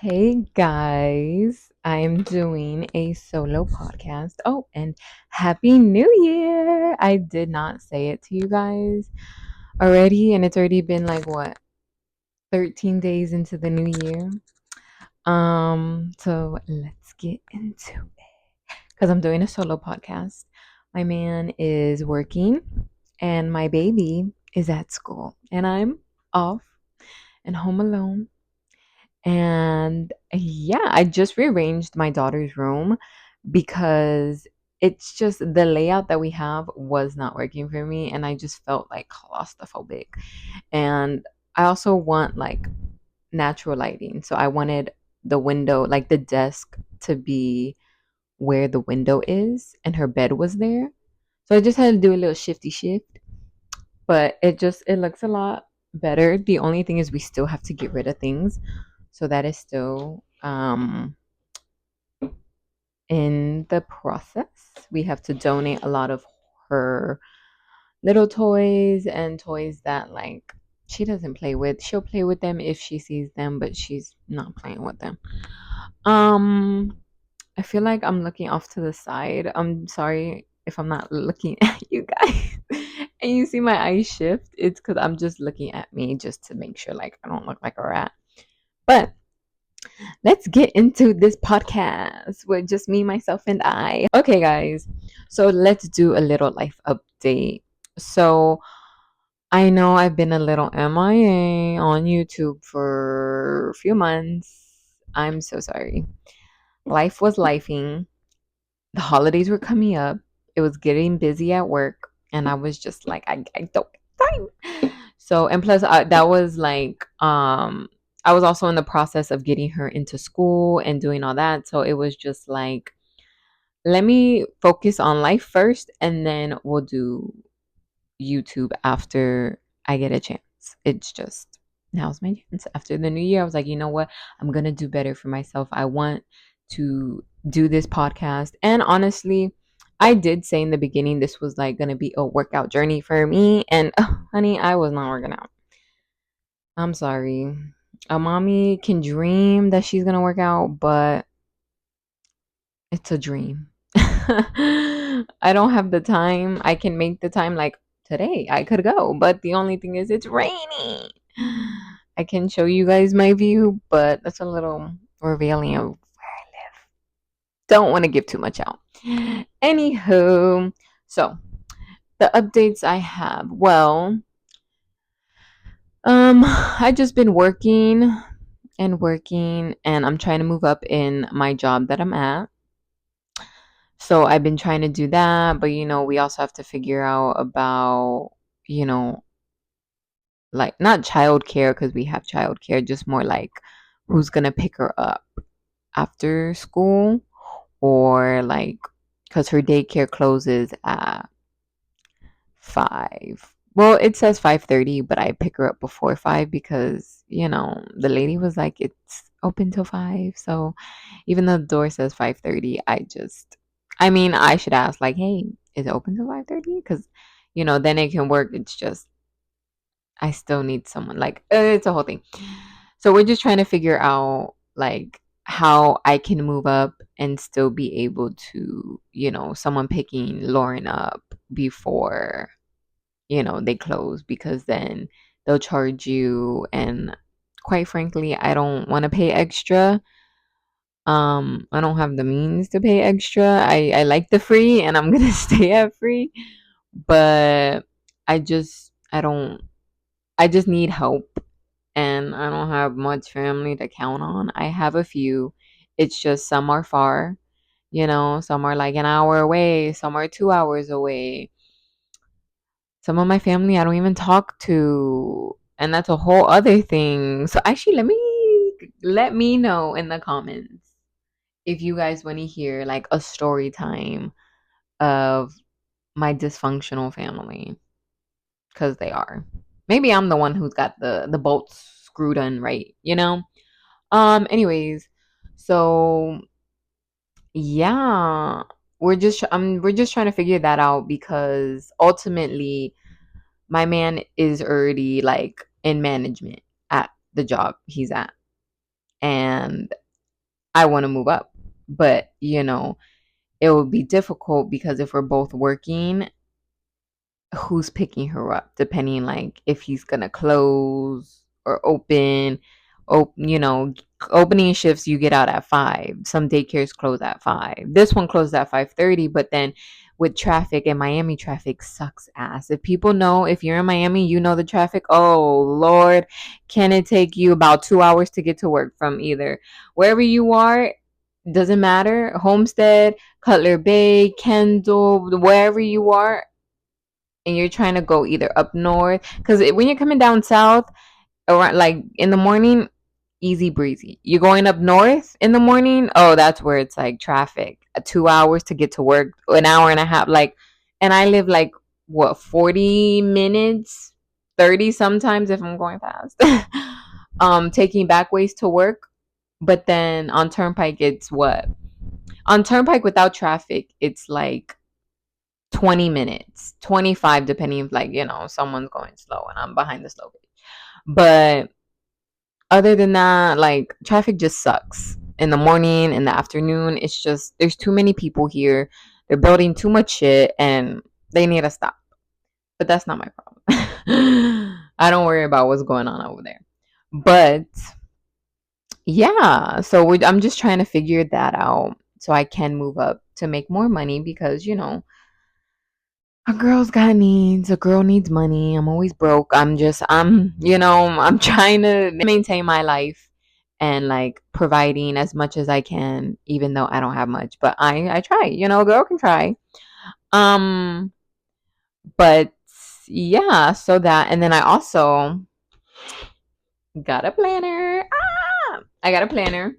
Hey guys, I'm doing a solo podcast. Oh, and Happy New Year! I did not say it to you guys already, and it's already been like what, 13 days into the new year. So let's get into it. Because I'm doing a solo podcast. My man is working, and my baby is at school, and I'm off and home alone. And yeah, I just rearranged my daughter's room because it's just the layout that we have was not working for me. And I just felt like claustrophobic. And I also want like natural lighting. So I wanted the window, like the desk, to be where the window is, and her bed was there. So I just had to do a little shifty shift, but it looks a lot better. The only thing is we still have to get rid of things, so that is still in the process. We have to donate a lot of her little toys and toys that like she doesn't play with. She'll play with them if she sees them, but she's not playing with them. um I feel like I'm looking off to the side. I'm sorry if I'm not looking at you guys and you see my eyes shift. It's because I'm just looking at me just to make sure like I don't look like a rat. But let's get into this podcast with just me, myself, and I. Okay, guys. So let's do a little life update. So I know I've been a little MIA on YouTube for a few months. I'm so sorry. Life was lifing. The holidays were coming up. It was getting busy at work. And I was just like, I don't have time. So, and plus, that was like, I was also in the process of getting her into school and doing all that. So it was just like, let me focus on life first, and then we'll do YouTube after I get a chance. It's just, now's my chance. After the new year, I was like, you know what? I'm going to do better for myself. I want to do this podcast. And honestly, I did say in the beginning this was like going to be a workout journey for me. And honey, I was not working out. I'm sorry. A mommy can dream that she's going to work out, but it's a dream. I don't have the time. I can make the time like today. I could go, but the only thing is it's rainy. I can show you guys my view, but that's a little revealing of where I live. Don't want to give too much out. Anywho, so the updates I have. Well, I just been working and working, and I'm trying to move up in my job that I'm at. So I've been trying to do that, but we also have to figure out about, you know, like not childcare because we have childcare, just more like who's gonna pick her up after school, or like because her daycare closes at 5. Well, it says 5:30, but I pick her up before 5 because the lady was like it's open till 5. So even though the door says 5:30, I mean, I should ask like, hey, is it open till 5:30? Because then it can work. It's just I still need someone. Like it's a whole thing. So we're just trying to figure out like how I can move up and still be able to, someone picking Lauren up before they close, because then they'll charge you, and quite frankly, I don't want to pay extra. I don't have the means to pay extra. I like the free, and I'm gonna stay at free, but I just need help, and I don't have much family to count on. I have a few. It's just some are far, some are like an hour away, some are 2 hours away. Some of my family I don't even talk to, and that's a whole other thing. So actually, let me know in the comments if you guys want to hear like a story time of my dysfunctional family, because they are. Maybe I'm the one who's got the bolts screwed in right. Anyways, so yeah, we're just trying to figure that out, because ultimately my man is already like in management at the job he's at. and I want to move up. But, it would be difficult because if we're both working, who's picking her up, depending like if he's gonna close or open. Opening shifts, you get out at 5. Some daycares close at 5. This one closed at 5:30, but then with traffic, and Miami traffic sucks ass. If people know, if you're in Miami, you know the traffic. Oh Lord, can it take you about 2 hours to get to work from either wherever you are? Doesn't matter. Homestead, Cutler Bay, Kendall, wherever you are, and you're trying to go either up north, because when you're coming down south around like in the morning, easy breezy. You're going up north in the morning, oh, that's where it's like traffic. 2 hours to get to work, an hour and a half. Like, and I live like what, 40 minutes, 30 sometimes if I'm going fast. Taking back ways to work. But then on Turnpike, it's what? On Turnpike without traffic, it's like 20 minutes, 25, depending if like, someone's going slow and I'm behind the slow page. But other than that, like traffic just sucks. In the morning, in the afternoon, it's just there's too many people here. They're building too much shit and they need to stop. But that's not my problem. I don't worry about what's going on over there. But yeah, so I'm just trying to figure that out so I can move up to make more money because, a girl's got needs. A girl needs money. I'm always broke. I'm trying to maintain my life and like providing as much as I can, even though I don't have much. But I try. A girl can try. Um, but yeah, so that, and then I also got a planner. I got a planner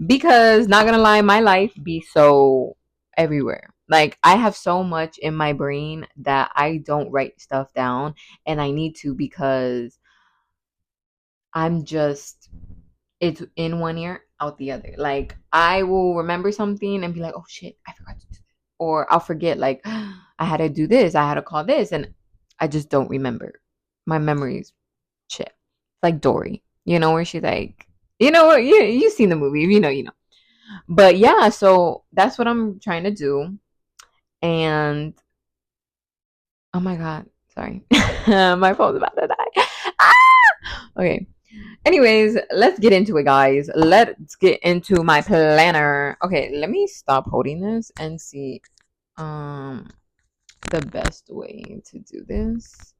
because not gonna lie, my life be so everywhere. Like I have so much in my brain that I don't write stuff down, and I need to because I'm just it's in one ear, out the other. Like I will remember something and be like, "Oh shit, I forgot to do that," or I'll forget like I had to do this, I had to call this, and I just don't remember. My memory's shit. Like Dory, where she's like, you've seen the movie, you know. But yeah, so that's what I'm trying to do. And oh my god, sorry. My phone's about to die. Ah! Okay. Anyways, let's get into it, guys. Let's get into my planner. Okay, let me stop holding this and see um the best way to do this.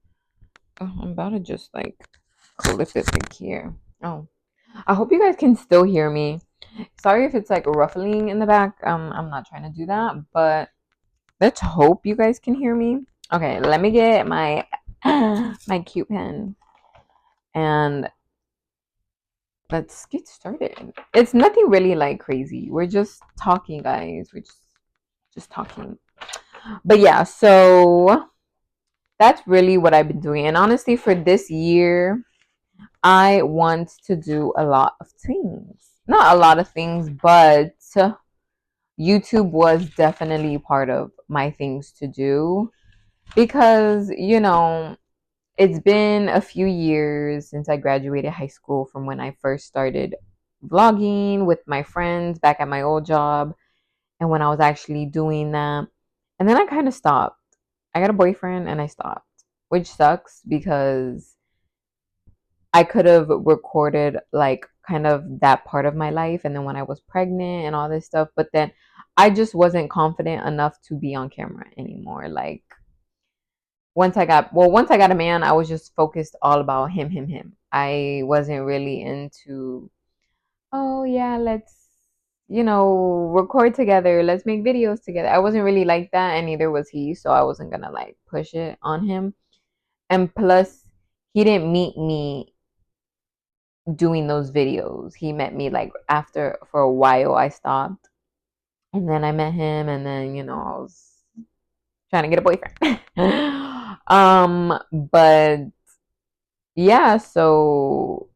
Oh, I'm about to just like clip it like here. Oh, I hope you guys can still hear me. Sorry if it's like ruffling in the back. I'm not trying to do that, but let's hope you guys can hear me. Okay, let me get my my cute pen and let's get started. It's nothing really like crazy. We're just talking, guys. We're just talking. But yeah, so that's really what I've been doing. And honestly, for this year, I want to do a lot of things. Not a lot of things, but YouTube was definitely part of my things to do because, it's been a few years since I graduated high school from when I first started vlogging with my friends back at my old job and when I was actually doing that. And then I kind of stopped. I got a boyfriend and I stopped, which sucks because I could have recorded like kind of that part of my life and then when I was pregnant and all this stuff, but then I just wasn't confident enough to be on camera anymore. Like once I got a man, I was just focused all about him. I wasn't really into, oh yeah, let's record together, let's make videos together. I wasn't really like that, and neither was he, so I wasn't gonna like push it on him. And plus, he didn't meet me doing those videos. He met me like after for a while I stopped. And then I met him and then, I was trying to get a boyfriend. But yeah, so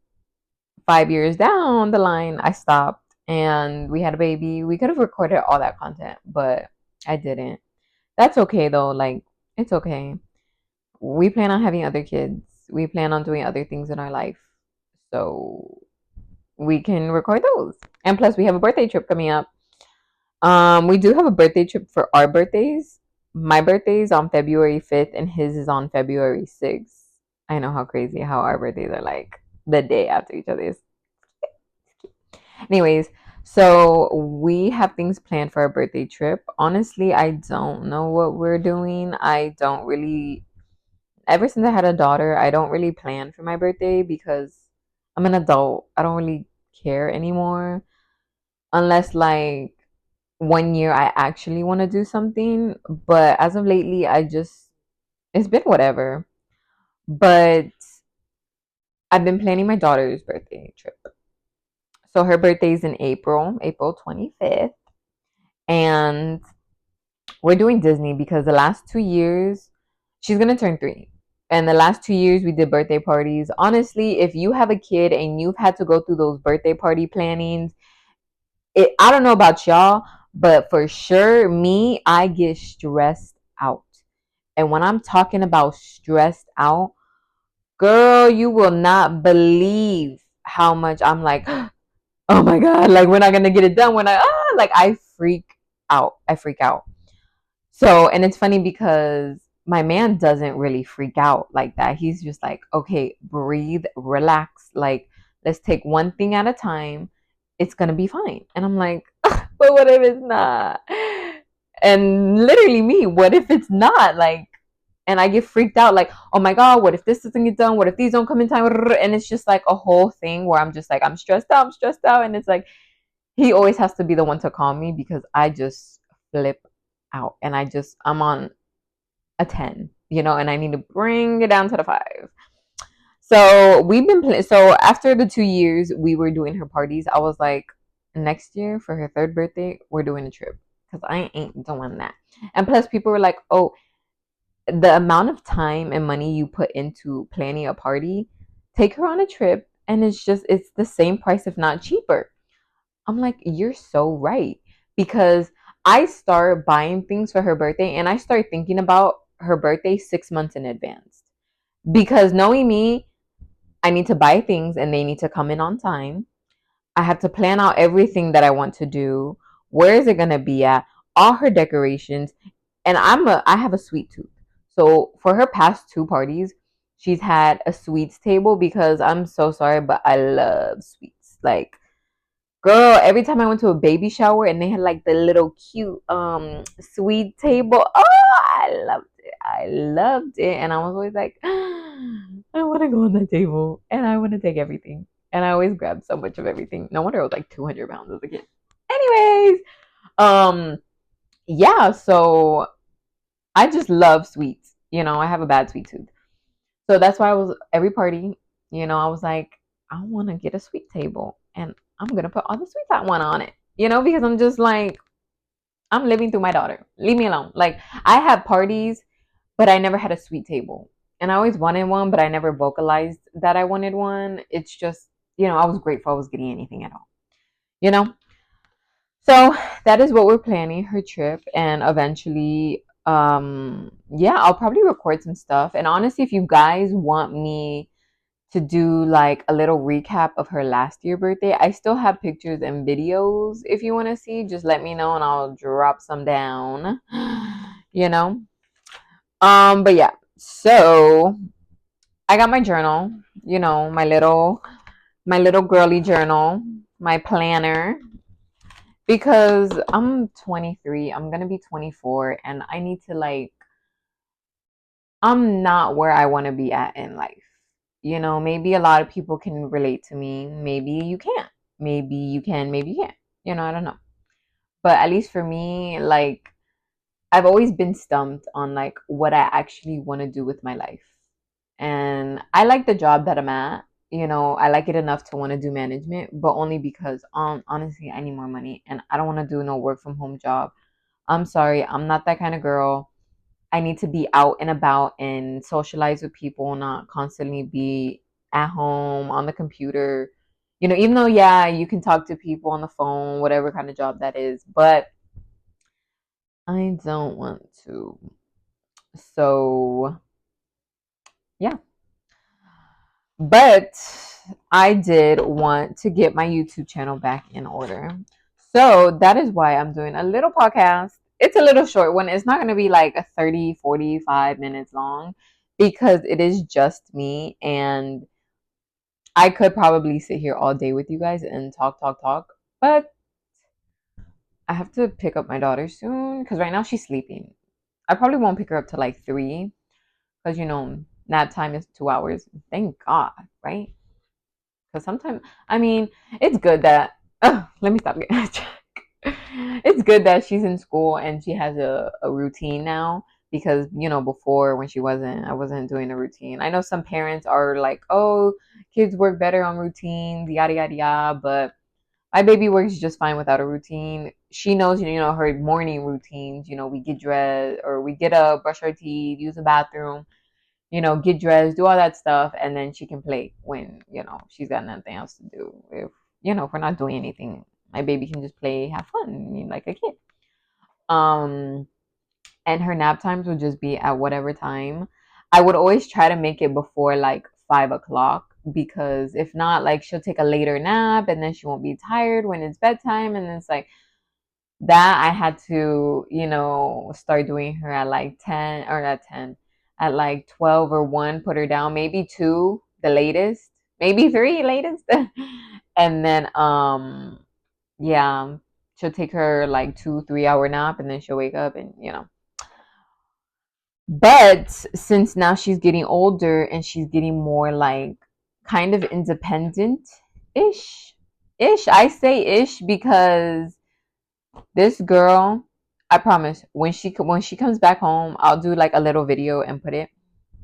5 years down the line, I stopped and we had a baby. We could have recorded all that content, but I didn't. That's okay though. Like, it's okay. We plan on having other kids. We plan on doing other things in our life. So we can record those. And plus, we have a birthday trip coming up. We do have a birthday trip for our birthdays. My birthday is on February 5th, and his is on February 6th. I know how crazy how our birthdays are like the day after each other's. Anyways, so we have things planned for our birthday trip. Honestly, I don't know what we're doing. I don't really, ever since I had a daughter, I don't really plan for my birthday because I'm an adult. I don't really care anymore unless like one year I actually want to do something. But as of lately, it's been whatever. But I've been planning my daughter's birthday trip. So her birthday is in April, April 25th. And we're doing Disney because the last 2 years, she's going to turn 3. And the last 2 years, we did birthday parties. Honestly, if you have a kid and you've had to go through those birthday party plannings, I don't know about y'all, but for sure, me, I get stressed out. And when I'm talking about stressed out, girl, you will not believe how much I'm like, oh my God, like we're not gonna get it done when like I freak out. I freak out. So, and it's funny because my man doesn't really freak out like that. He's just like, okay, breathe, relax. Like, let's take one thing at a time. It's going to be fine. And I'm like, but what if it's not? And literally, me, what if it's not? Like, and I get freaked out, like, oh my God, what if this doesn't get done? What if these don't come in time? And it's just like a whole thing where I'm just like, I'm stressed out, I'm stressed out. And it's like, he always has to be the one to calm me because I just flip out and I'm on a 10, and I need to bring it down to the 5. So we've been so after the 2 years we were doing her parties, I was like, next year for her third birthday, we're doing a trip because I ain't doing that. And plus, people were like, oh, the amount of time and money you put into planning a party, take her on a trip, and it's the same price, if not cheaper. I'm like, you're so right. Because I start buying things for her birthday and I start thinking about her birthday 6 months in advance. Because knowing me, I need to buy things and they need to come in on time. I have to plan out everything that I want to do. Where is it gonna be at? All her decorations. And I have a sweet tooth. So for her past 2 parties, she's had a sweets table because I'm so sorry, but I love sweets. Like, girl, every time I went to a baby shower and they had like the little cute sweet table, oh, I loved it. I loved it. And I was always like, I want to go on that table and I want to take everything. And I always grabbed so much of everything. No wonder I was like 200 pounds as a kid. Anyways, um, yeah, so I just love sweets. I have a bad sweet tooth. So that's why I was every party, I was like, I want to get a sweet table and I'm going to put all the sweets I want on it, because I'm just like, I'm living through my daughter. Leave me alone. Like, I had parties, but I never had a sweet table. And I always wanted one, but I never vocalized that I wanted one. It's just, I was grateful I was getting anything at all, you know? So that is what we're planning, her trip. And eventually, yeah, I'll probably record some stuff. And honestly, if you guys want me to do like a little recap of her last year birthday, I still have pictures and videos. If you want to see, just let me know and I'll drop some down. you know but yeah, so I got my journal, my little girly journal, my planner, because I'm 23, I'm gonna be 24, and I need to, like, I'm not where I want to be at in life. Maybe a lot of people can relate to me. Maybe you can't. Maybe you can, maybe you can't. I don't know. But at least for me, like, I've always been stumped on like what I actually want to do with my life. And I like the job that I'm at. I like it enough to want to do management, but only because honestly, I need more money and I don't want to do no work from home job. I'm sorry, I'm not that kind of girl. I need to be out and about and socialize with people, not constantly be at home on the computer. Even though, yeah, you can talk to people on the phone, whatever kind of job that is, but I don't want to. So, yeah. But I did want to get my YouTube channel back in order. So that is why I'm doing a little podcast. It's a little short one. It's not going to be like a 30, 45 minutes long because it is just me. And I could probably sit here all day with you guys and talk, talk, talk. But I have to pick up my daughter soon because right now she's sleeping. I probably won't pick her up till like 3 because, nap time is 2 hours. Thank God, right? Because sometimes, I mean, it's good that, let me stop getting it's good that she's in school and she has a routine now because, before when I wasn't doing a routine. I know some parents are like, oh, kids work better on routines, yada, yada, yada, but my baby works just fine without a routine. She knows, her morning routines. We get dressed or we get up, brush our teeth, use the bathroom, get dressed, do all that stuff, and then she can play when, she's got nothing else to do. If we're not doing anything, my baby can just play, have fun, like a kid. Um, and her nap times would just be at whatever time. I would always try to make it before like 5 o'clock because if not, like she'll take a later nap and then she won't be tired when it's bedtime. And it's like that I had to, start doing her at like 10 or at 10, at like 12 or 1, put her down, maybe 2, the latest, maybe 3 latest. And then, yeah, she'll take her like 2, 3 hour nap and then she'll wake up and. But since now she's getting older and she's getting more like kind of independent ish, I say ish because this girl, I promise, when she comes back home, I'll do like a little video and put it.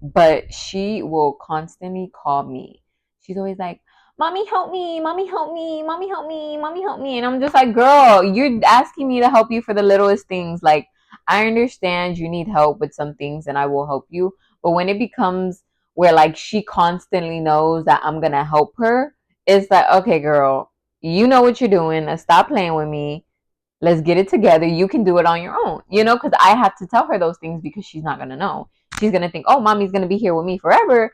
But she will constantly call me. She's always like, "Mommy, help me! Mommy, help me! Mommy, help me! Mommy, help me!" And I'm just like, "Girl, you're asking me to help you for the littlest things. Like, I understand you need help with some things, and I will help you. But when it becomes where like she constantly knows that I'm gonna help her, it's like, okay, girl, you know what you're doing. Stop playing with me. Let's get it together. You can do it on your own, because I have to tell her those things because she's not going to know. She's going to think, oh, mommy's going to be here with me forever.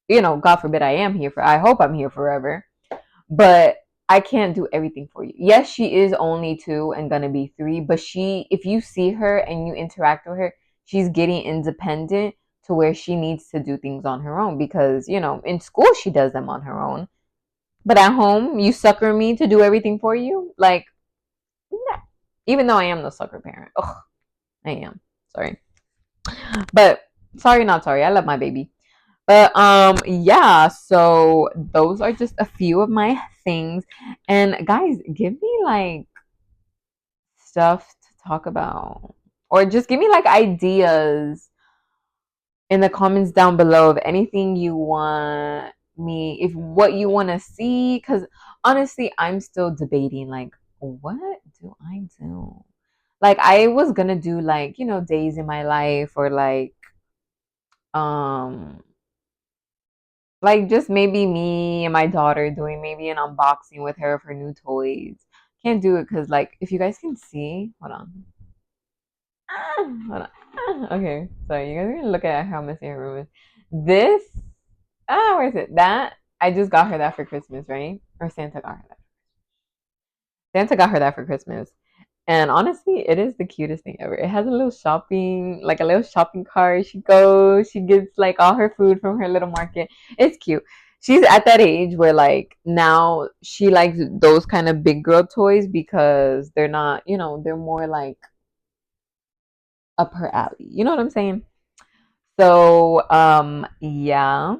God forbid I hope I'm here forever. But I can't do everything for you. Yes, she is only 2 and going to be 3, but if you see her and you interact with her, she's getting independent to where she needs to do things on her own because, in school she does them on her own. But at home, you sucker me to do everything for you? Like, nah. Even though I am the sucker parent. Ugh, I am. Sorry. But sorry, not sorry. I love my baby. But yeah, so those are just a few of my things. And guys, give me like stuff to talk about. Or just give me like ideas in the comments down below of anything you want me, if what you want to see. Because honestly, I'm still debating like, what do I do? Like, I was gonna do like, days in my life or um, like just maybe me and my daughter doing maybe an unboxing with her of her new toys. Can't do it because, like, if you guys can see, hold on. Hold on. Okay, sorry, you guys are gonna look at how messy her room is. This, where is it? That, I just got her that for Christmas, right? Or Santa got her that. Santa got her that for Christmas. And honestly, it is the cutest thing ever. It has like a little shopping cart. She goes, she gets like all her food from her little market. It's cute. She's at that age where like now she likes those kind of big girl toys because they're not, they're more like up her alley. You know what I'm saying? So, yeah,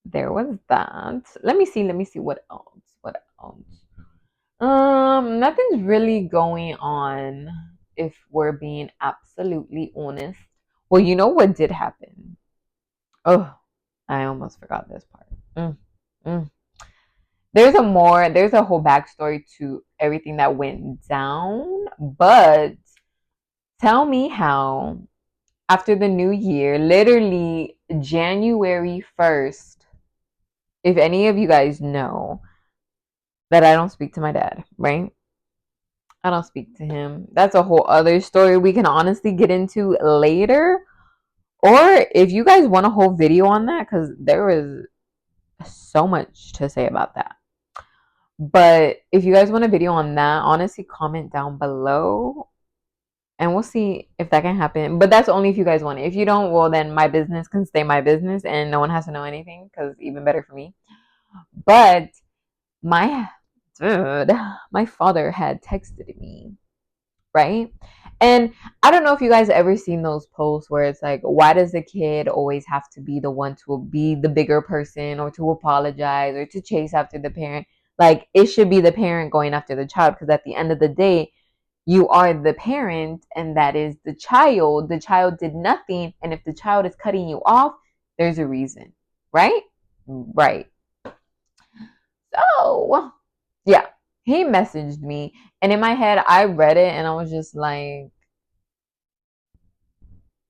there was that. Let me see what else. What else? Nothing's really going on if we're being absolutely honest. Well, you know what did happen? Oh, I almost forgot this part. Mm. There's a whole backstory to everything that went down, but tell me how after the new year, literally January 1st, if any of you guys know that I don't speak to my dad, right? I don't speak to him. That's a whole other story we can honestly get into later. Or if you guys want a whole video on that, because there was so much to say about that. But if you guys want a video on that, honestly, comment down below and we'll see if that can happen. But that's only if you guys want it. If you don't, well, then my business can stay my business and no one has to know anything because even better for me. But my dude, my father had texted me, right? And I don't know if you guys ever seen those posts where it's like, why does the kid always have to be the one to be the bigger person or to apologize or to chase after the parent? Like, it should be the parent going after the child because at the end of the day, you are the parent and that is the child. The child did nothing. And if the child is cutting you off, there's a reason, right? Right. So, yeah, he messaged me. And in my head, I read it and I was just like,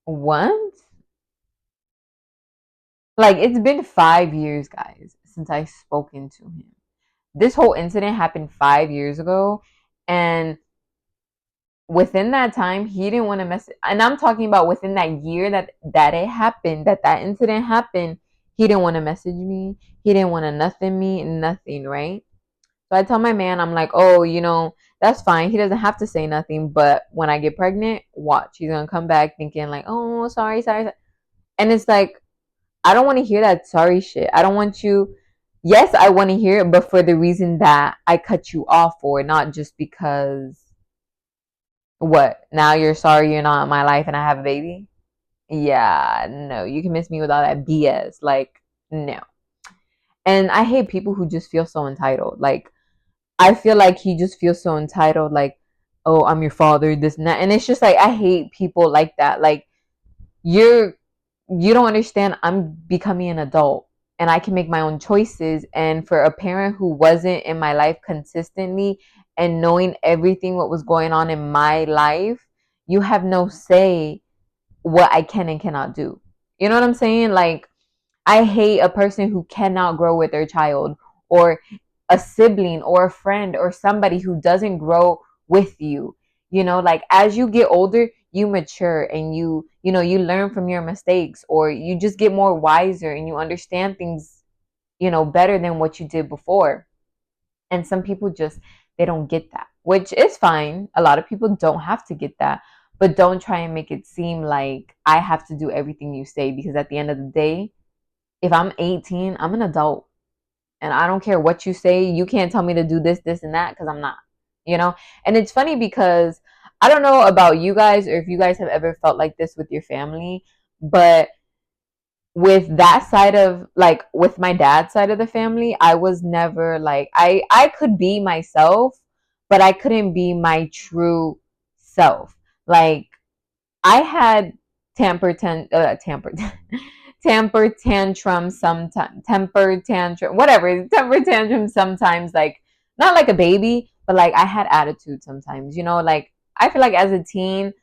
what? Like, it's been 5 years, guys, since I've spoken to him. This whole incident happened 5 years ago. And within that time, he didn't want to mess. And I'm talking about within that year that it happened, that incident happened. He didn't want to message me. He didn't want to nothing me, nothing, right? So I tell my man, I'm like, oh, that's fine. He doesn't have to say nothing. But when I get pregnant, watch. He's gonna come back thinking like, oh, sorry, sorry. And it's like, I don't want to hear that sorry shit. I don't want you. Yes, I want to hear it, but for the reason that I cut you off for, not just because what? Now you're sorry you're not in my life and I have a baby? Yeah, no, you can miss me with all that BS. Like, no. And I hate people who just feel so entitled. Like, I feel like he just feels so entitled, like, oh, I'm your father, this and that. And it's just like, I hate people like that. Like, you're, you don't understand. I'm becoming an adult and I can make my own choices. And for a parent who wasn't in my life consistently and knowing everything what was going on in my life, you have no say what I can and cannot do. You know what I'm saying? Like, I hate a person who cannot grow with their child or a sibling or a friend or somebody who doesn't grow with you. Like as you get older, you mature and you learn from your mistakes or you just get more wiser and you understand things, better than what you did before. And some people just they don't get that, which is fine. A lot of people don't have to get that, but don't try and make it seem like I have to do everything you say because at the end of the day, if I'm 18, I'm an adult. And I don't care what you say. You can't tell me to do this, this, and that because I'm not, you know? And it's funny because I don't know about you guys or if you guys have ever felt like this with your family, but with that side of like with my dad's side of the family, I was never like I could be myself, but I couldn't be my true self. Like I had tamper temper tantrum sometimes, temper tantrum, whatever, temper tantrum sometimes, like not like a baby, but like I had attitude sometimes, like I feel like as a teen,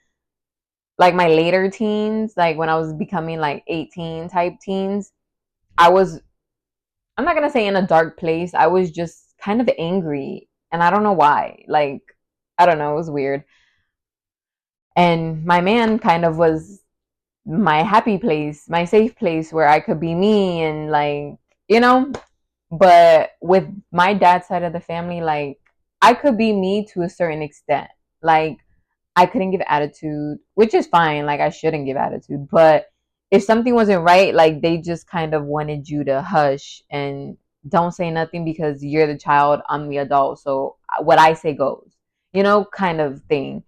like my later teens, like when I was becoming like 18 type teens, I was, I'm not gonna say in a dark place, I was just kind of angry and I don't know why. Like, I don't know, it was weird. And my man kind of was my happy place, my safe place where I could be me and like, you know, but with my dad's side of the family, like I could be me to a certain extent. Like I couldn't give attitude, which is fine. Like I shouldn't give attitude, but if something wasn't right, like they just kind of wanted you to hush and don't say nothing because you're the child, I'm the adult. So what I say goes, kind of thing.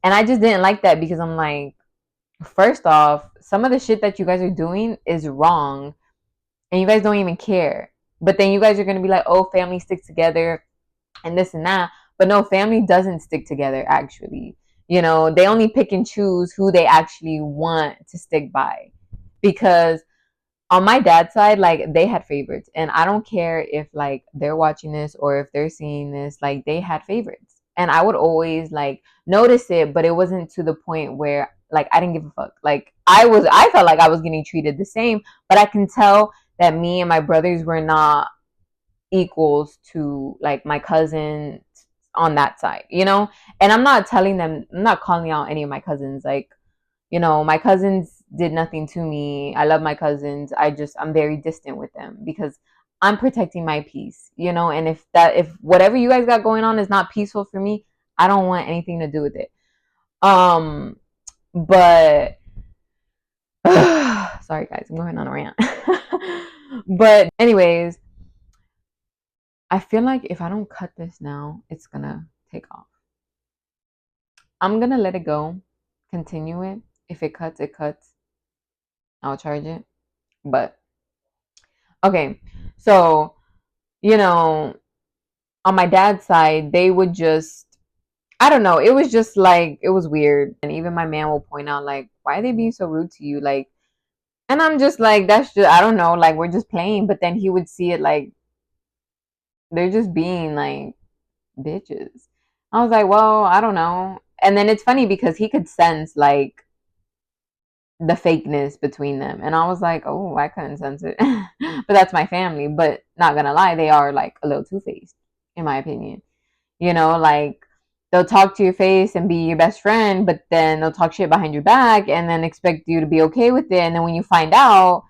And I just didn't like that because I'm like, first off, some of the shit that you guys are doing is wrong and you guys don't even care. But then you guys are going to be like, oh, family sticks together and this and that. But no, family doesn't stick together actually. They only pick and choose who they actually want to stick by. Because on my dad's side, like they had favorites. And I don't care if like they're watching this or if they're seeing this, like they had favorites. And I would always like notice it, but it wasn't to the point where like I didn't give a fuck. Like I felt like I was getting treated the same, but I can tell that me and my brothers were not equals to like my cousins on that side, And I'm not telling them, I'm not calling out any of my cousins. Like, my cousins did nothing to me. I love my cousins. I'm very distant with them because I'm protecting my peace, you know, and if whatever you guys got going on is not peaceful for me, I don't want anything to do with it. But sorry guys, I'm going on a rant. But anyways, I feel like if I don't cut this now, it's gonna take off. I'm gonna let it go, continue it. If it cuts, it cuts. I'll charge it. But okay, so you know, on my dad's side, they would just, I don't know, it was just like, it was weird. And even my man will point out, like, why are they being so rude to you? Like, and I'm just like, that's just, I don't know, like, we're just playing. But then he would see it like, they're just being like bitches. I was like, well, I don't know. And then it's funny because he could sense like the fakeness between them. And I was like, oh, I couldn't sense it. But that's my family. But not gonna lie, they are like a little two faced, in my opinion. You know, like they'll talk to your face and be your best friend, but then they'll talk shit behind your back and then expect you to be okay with it. And then when you find out,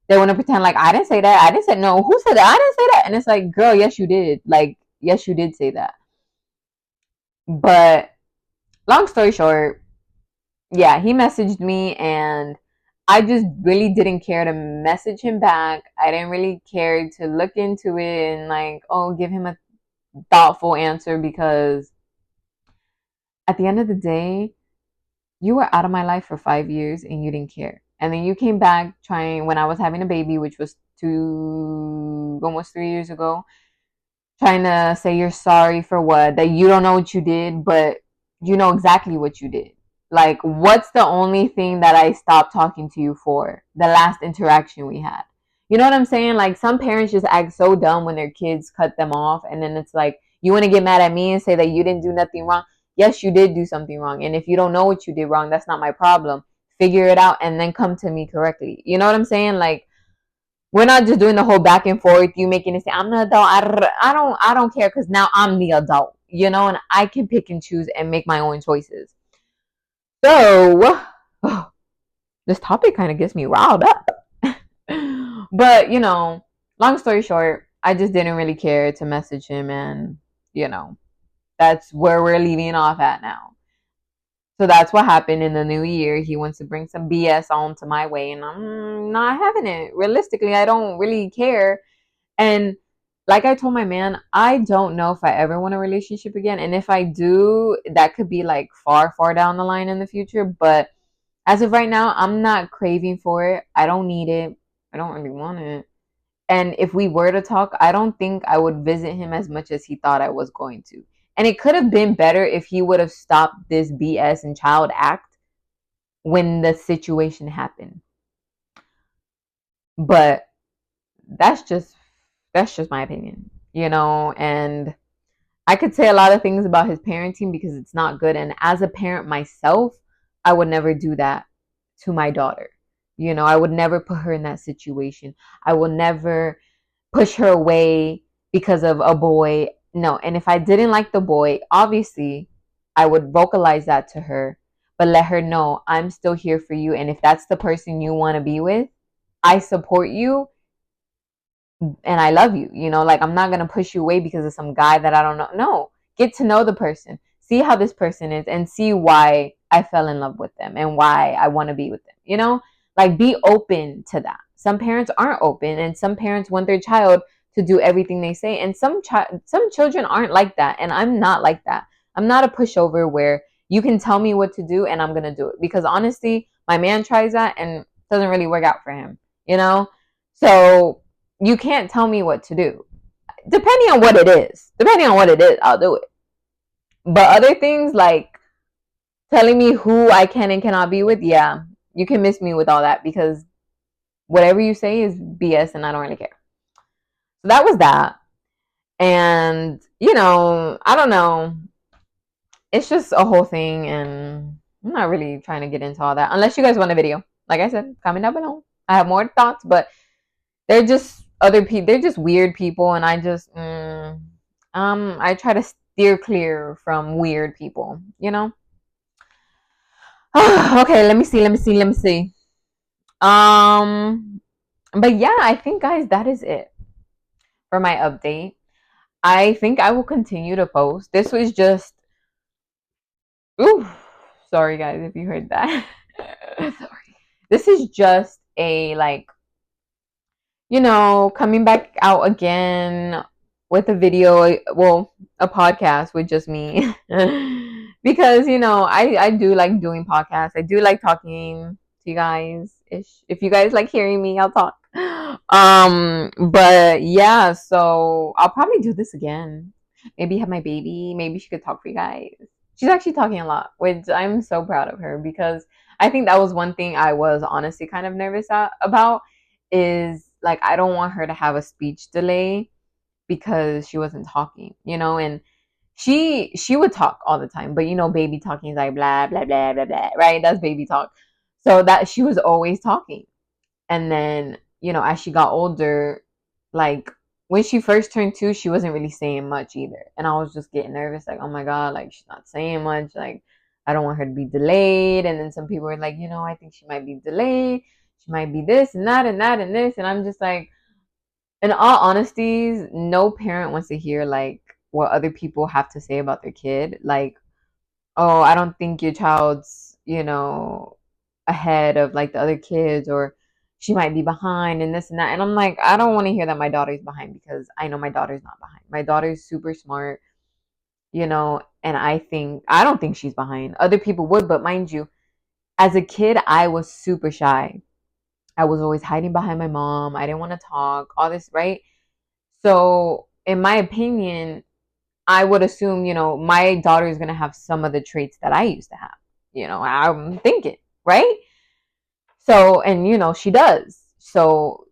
they want to pretend like, I didn't say that. I didn't say, no, who said that? I didn't say that. And it's like, girl, yes, you did. Like, yes, you did say that. But long story short, yeah, he messaged me and I just really didn't care to message him back. I didn't really care to look into it and like, oh, give him a thoughtful answer because at the end of the day, you were out of my life for 5 years and you didn't care. And then you came back trying when I was having a baby, which was almost 3 years ago, trying to say you're sorry for what, that you don't know what you did, but you know exactly what you did. Like, what's the only thing that I stopped talking to you for? The last interaction we had. You know what I'm saying? Like, some parents just act so dumb when their kids cut them off, and then it's like, you want to get mad at me and say that you didn't do nothing wrong? Yes, you did do something wrong. And if you don't know what you did wrong, that's not my problem. Figure it out and then come to me correctly. You know what I'm saying? Like, we're not just doing the whole back and forth. You making it say I'm the adult. I don't care because now I'm the adult. You know, and I can pick and choose and make my own choices. So this topic kind of gets me riled up. But long story short, I just didn't really care to message him, and you know, that's where we're leaving off at now. So that's what happened in the new year. He wants to bring some BS onto my way, and I'm not having it. Realistically, I don't really care. And like I told my man, I don't know if I ever want a relationship again. And if I do, that could be like far, far down the line in the future. But as of right now, I'm not craving for it. I don't need it. I don't really want it. And if we were to talk, I don't think I would visit him as much as he thought I was going to. And it could have been better if he would have stopped this BS and child act when the situation happened. But that's just my opinion, and I could say a lot of things about his parenting because it's not good. And as a parent myself, I would never do that to my daughter. I would never put her in that situation. I will never push her away because of a boy. No. And if I didn't like the boy, obviously I would vocalize that to her, but let her know I'm still here for you. And if that's the person you want to be with, I support you and I love you. Like, I'm not going to push you away because of some guy that I don't know. No, get to know the person, see how this person is, and see why I fell in love with them and why I want to be with them. Like, be open to that. Some parents aren't open, and some parents want their child to do everything they say, and some children aren't like that, and I'm not like that. I'm not a pushover where you can tell me what to do and I'm going to do it, because honestly, my man tries that and it doesn't really work out for him. So you can't tell me what to do. Depending on what it is, I'll do it. But other things like telling me who I can and cannot be with, yeah, you can miss me with all that, because whatever you say is BS and I don't really care. So that was that. And, I don't know. It's just a whole thing, and I'm not really trying to get into all that. Unless you guys want a video. Like I said, comment down below. I have more thoughts, but they're just other people. They're just weird people, and I just I try to steer clear from weird people. Okay, let me see. But yeah, I think, guys, that is it. for my update. I think I will continue to post. This was just, ooh, sorry guys if you heard that. Sorry. This is just a like, coming back out again with a video, well, a podcast with just me. Because, I do like doing podcasts. I do like talking to you guys ish. If you guys like hearing me, I'll talk. But yeah, so I'll probably do this again. Maybe have my baby. Maybe she could talk for you guys. She's actually talking a lot, which I'm so proud of her because I think that was one thing I was honestly kind of nervous about is like I don't want her to have a speech delay because she wasn't talking, and she would talk all the time, but baby talking is like blah blah blah blah blah, right? That's baby talk. So that she was always talking. And then, as she got older, like when she first turned 2, she wasn't really saying much either. And I was just getting nervous, like, oh my God, like she's not saying much. Like, I don't want her to be delayed. And then some people were like, I think she might be delayed. She might be this and that and that and this. And I'm just like, in all honesty, no parent wants to hear like what other people have to say about their kid. Like, oh, I don't think your child's, ahead of like the other kids, or she might be behind and this and that. And I'm like, I don't want to hear that my daughter's behind because I know my daughter's not behind. My daughter's super smart, and I don't think she's behind. Other people would, but mind you, as a kid, I was super shy. I was always hiding behind my mom. I didn't want to talk, all this, right? So, in my opinion, I would assume, my daughter is going to have some of the traits that I used to have. I'm thinking, right? So, and she does. So,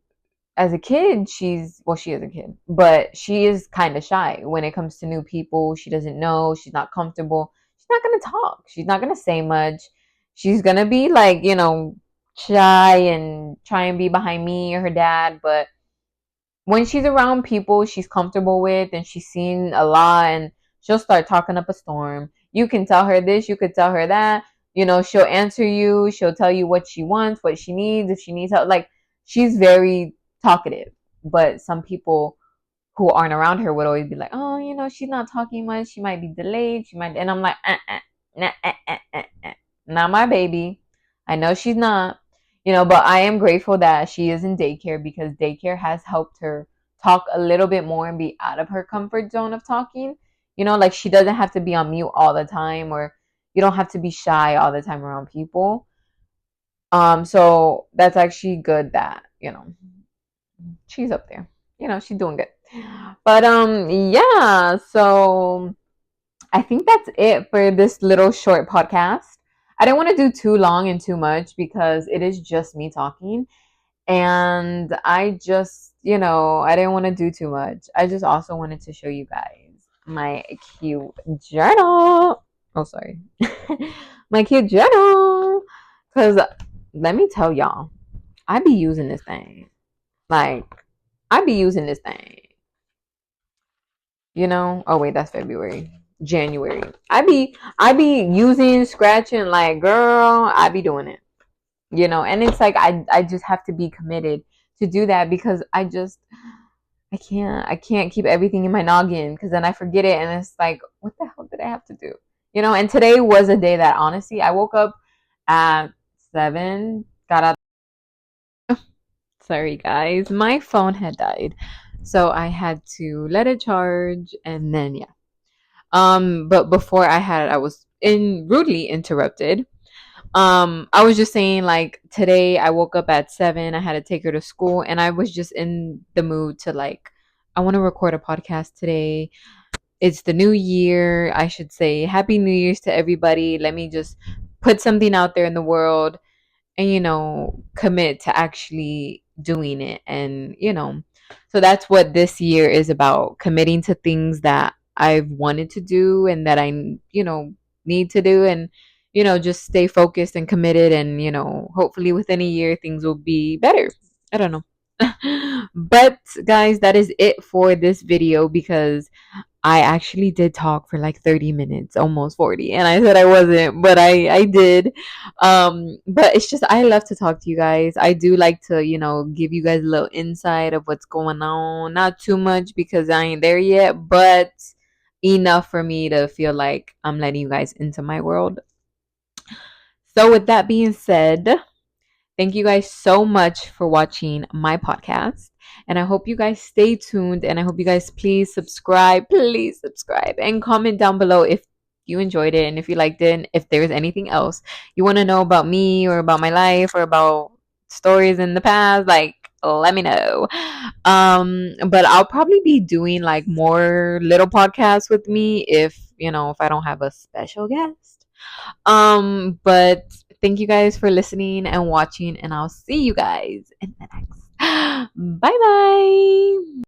as a kid, she is a kid, but she is kind of shy when it comes to new people. She doesn't know, she's not comfortable. She's not going to talk. She's not going to say much. She's going to be like, shy and try and be behind me or her dad, but when she's around people she's comfortable with and she's seen a lot, and she'll start talking up a storm. You can tell her this, you could tell her that. She'll answer you, she'll tell you what she wants, what she needs, if she needs help. Like, she's very talkative. But some people who aren't around her would always be like, oh, she's not talking much, she might be delayed, she might. And I'm like, nah, not my baby. I know she's not, but I am grateful that she is in daycare because daycare has helped her talk a little bit more and be out of her comfort zone of talking. Like she doesn't have to be on mute all the time, or you don't have to be shy all the time around people. So that's actually good that, she's up there. She's doing good. But yeah, so I think that's it for this little short podcast. I didn't want to do too long and too much because it is just me talking. And I just, I didn't want to do too much. I just also wanted to show you guys my cute journal. Oh, sorry. My cute journal. Because let me tell y'all, I be using this thing. Like, I be using this thing. Oh wait, that's February. January. I be using, scratching, like, girl, I be doing it. And it's like I just have to be committed to do that because I can't keep everything in my noggin because then I forget it and it's like, what the hell did I have to do? And today was a day that honestly I woke up at 7, got out. Sorry guys, my phone had died. So I had to let it charge and then yeah. But before I was rudely interrupted. I was just saying, like, today I woke up at 7. I had to take her to school, and I was just in the mood to like, I want to record a podcast today. It's the new year. I should say Happy New Year's to everybody. Let me just put something out there in the world and commit to actually doing it. And so that's what this year is about, committing to things that I've wanted to do and that I need to do, and just stay focused and committed, and hopefully within a year things will be better. I don't know. But guys, that is it for this video because I actually did talk for like 30 minutes, almost 40, and I said I wasn't, but I did. But it's just I love to talk to you guys. I do like to, give you guys a little insight of what's going on. Not too much because I ain't there yet, but enough for me to feel like I'm letting you guys into my world. So with that being said, thank you guys so much for watching my podcast. And I hope you guys stay tuned, and I hope you guys please subscribe and comment down below if you enjoyed it and if you liked it and if there's anything else you want to know about me or about my life or about stories in the past, like let me know. But I'll probably be doing like more little podcasts with me if I don't have a special guest. But thank you guys for listening and watching, and I'll see you guys in the next. Bye bye.